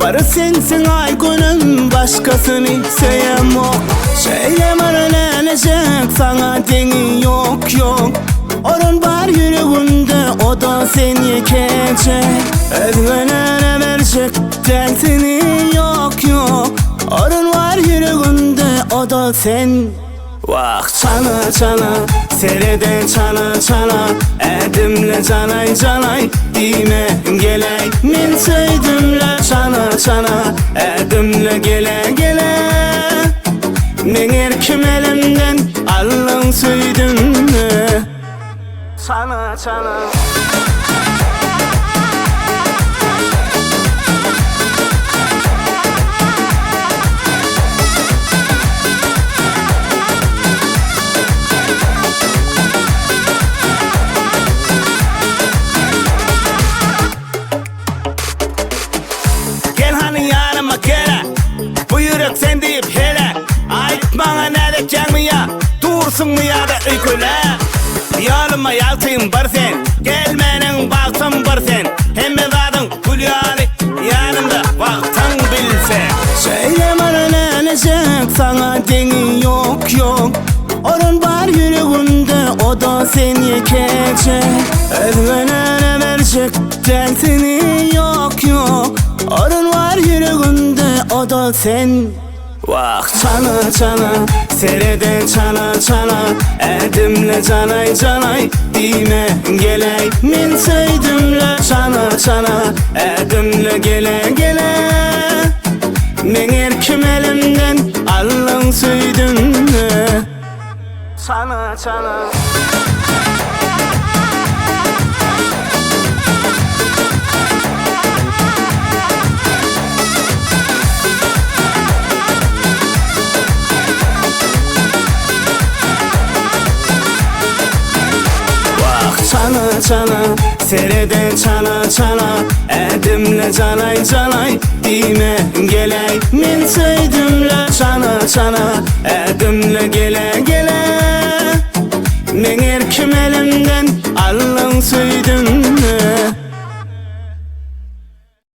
Barı sensin ay günüm, başkasını sevmem. Söyle bana nelecek, sana deni yok yok. Orun var yüreğimde, o da seni yekecek. Özgünene verecek, derdini yok yok. Orun var yüreğimde, o da sen. Vah çana çana, serede çana çana. Erdimle canay canay, dime geley. Min söydümle çana çana, erdimle gele gele. Men erkim elimden, allın söydümle çana çana. Bu yürek sen deyip hele, ait bana ne diyecek mi ya? Dursun mu ya da öyküle? Yoluma yaltayım var sen, gelmenin baktım var sen. Hem evadın hülyali yanımda vaktan bilsen. Söyle bana nelecek, sana deni yok yok. Orun var yüreğimde, o da seni yekecek. Özgünene verecek, derdini yok yok. Orun var yüreğimde, o da sen. Vah çana çana, serede çana çana. Erdimle canay canay, dime geley. Min söydümle çana çana, erdimle gele gele. Men erkim elimden, allın söydümle çana çana. Çana çana, serede çana çana. Erdimle canay canay, dime geley. Min söydüm